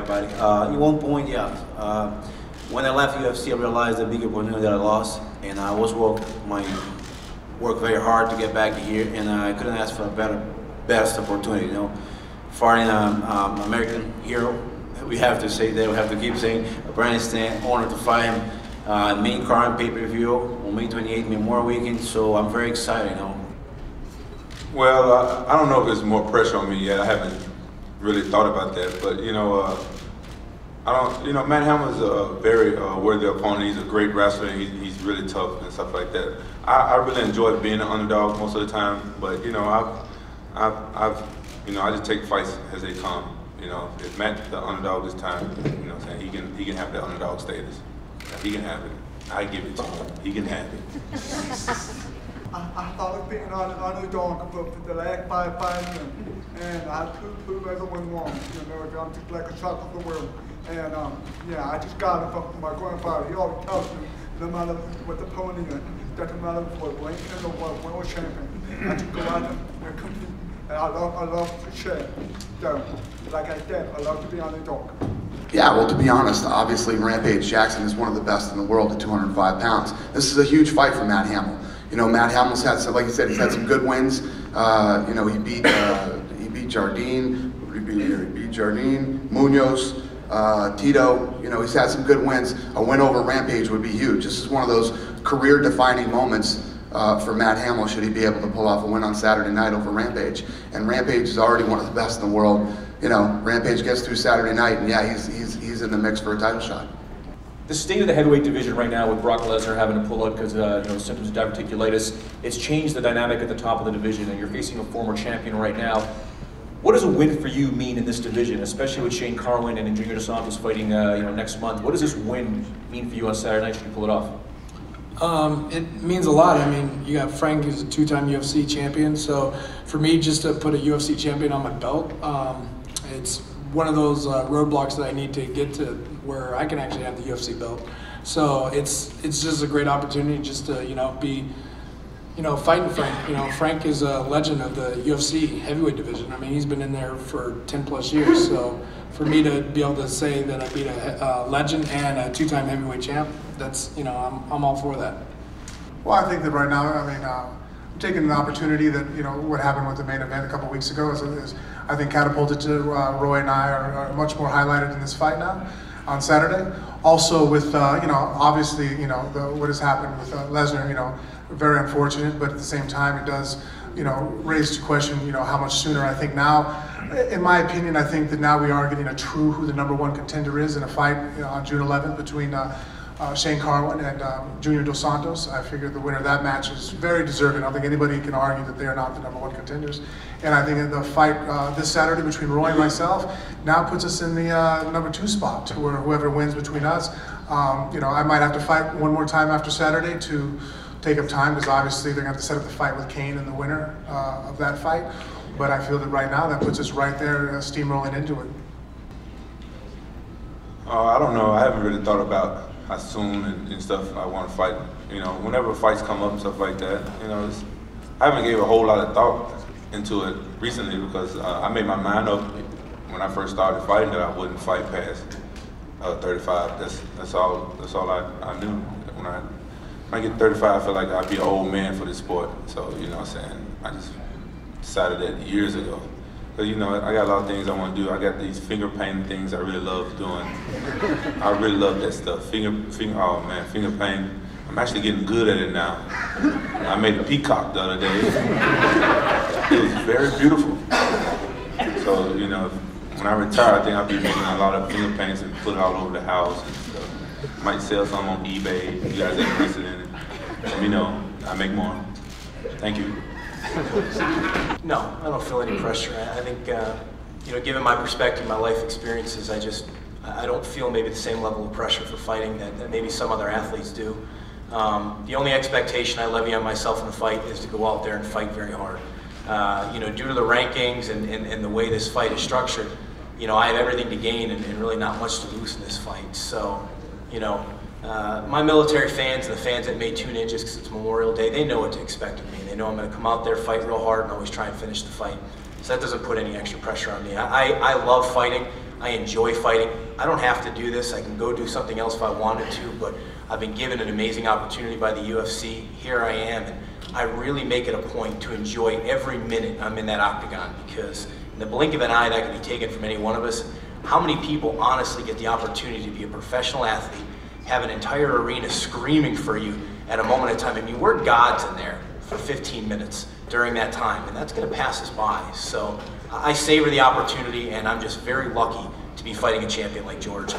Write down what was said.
everybody. At one point, yeah. When I left UFC, I realized the big opportunity that I lost, and I was work very hard to get back here, and I couldn't ask for a best opportunity. You know, fighting American hero, we have to say that. We have to keep saying. Brandon Stan, honored to fight him. Main card and pay-per-view on May 28th, Memorial Weekend. So I'm very excited. You know. Well, I don't know if there's more pressure on me yet. I haven't really thought about that, but you know, Matt Hamill's a very worthy opponent. He's a great wrestler. He's really tough and stuff like that. I really enjoy being an underdog most of the time, but you know, I just take fights as they come. You know, if Matt's the underdog this time, you know, what I'm saying he can have the underdog status. He can have it. I give it to him. He can have it. I thought of being an underdog for the last 5 fights, and I prove everyone wrong. You know, I'm just like a shot of the world. And yeah, I just got it from my grandfather. He always tells me, no matter what the opponent is, doesn't matter what ranking or what world champion, I just go out and compete. And I love to share. So, like I said, I love to be underdog. Yeah, well, to be honest, obviously Rampage Jackson is one of the best in the world at 205 pounds. This is a huge fight for Matt Hamill. You know, Matt Hamill's had some, like you said, he's had some good wins. You know, he beat Jardine, Munoz, Tito. You know, he's had some good wins. A win over Rampage would be huge. This is one of those career-defining moments for Matt Hamill should he be able to pull off a win on Saturday night over Rampage. And Rampage is already one of the best in the world. You know, Rampage gets through Saturday night, and yeah, he's in the mix for a title shot. The state of the heavyweight division right now with Brock Lesnar having to pull out because symptoms of diverticulitis, it's changed the dynamic at the top of the division, and you're facing a former champion right now. What does a win for you mean in this division, especially with Shane Carwin and Junior Dos Santos fighting next month? What does this win mean for you on Saturday night should you pull it off? It means a lot. I mean, you got Frank, who's a 2-time UFC champion, so for me, just to put a UFC champion on my belt, it's one of those roadblocks that I need to get to where I can actually have the UFC belt. So it's just a great opportunity just to be fighting Frank. Frank is a legend of the UFC heavyweight division. I mean, he's been in there for 10+ years. So for me to be able to say that I beat a legend and a 2-time heavyweight champ, that's I'm all for that. Well, I think that right now, I mean, I'm taking an opportunity that what happened with the main event a couple weeks ago is I think catapulted to Roy and I are much more highlighted in this fight now on Saturday. Also with obviously what has happened with Lesnar, very unfortunate, but at the same time it does raise to question how much sooner. I think now, in my opinion, I think that now we are getting a true who the #1 contender is in a fight on June 11th between Shane Carwin and Junior Dos Santos. I figure the winner of that match is very deserving. I don't think anybody can argue that they are not the #1 contenders. And I think the fight this Saturday between Roy and myself now puts us in the #2 spot, where whoever wins between us, I might have to fight one more time after Saturday to take up time, because obviously they're going to have to set up the fight with Kane and the winner of that fight. But I feel that right now that puts us right there steamrolling into it. I don't know. I haven't really thought about how soon and stuff I want to fight. Whenever fights come up and stuff like that, I haven't gave a whole lot of thought into it recently, because I made my mind up when I first started fighting that I wouldn't fight past 35. That's all I knew. When I get 35, I feel like I'd be an old man for this sport. So what I'm saying, I just decided that years ago. But I got a lot of things I want to do. I got these finger painting things I really love doing. I really love that stuff. Finger painting. I'm actually getting good at it now. I made a peacock the other day. It was very beautiful. So when I retire, I think I'll be making a lot of finger paints and put it all over the house and stuff. Might sell some on eBay. If you guys are interested in it, let me know. I make more. Thank you. No, I don't feel any pressure. I think, given my perspective, my life experiences, I don't feel maybe the same level of pressure for fighting that maybe some other athletes do. The only expectation I levy on myself in the fight is to go out there and fight very hard. Due to the rankings and the way this fight is structured, I have everything to gain and really not much to lose in this fight. So, my military fans and the fans that may tune in just because it's Memorial Day, they know what to expect of me. They know I'm going to come out there, fight real hard, and always try and finish the fight. So that doesn't put any extra pressure on me. I love fighting. I enjoy fighting. I don't have to do this. I can go do something else if I wanted to, but I've been given an amazing opportunity by the UFC. Here I am, and I really make it a point to enjoy every minute I'm in that octagon, because in the blink of an eye that can be taken from any one of us. How many people honestly get the opportunity to be a professional athlete, have an entire arena screaming for you at a moment in time? I mean, we're gods in there for 15 minutes during that time, and that's going to pass us by. So I savor the opportunity, and I'm just very lucky to be fighting a champion like George.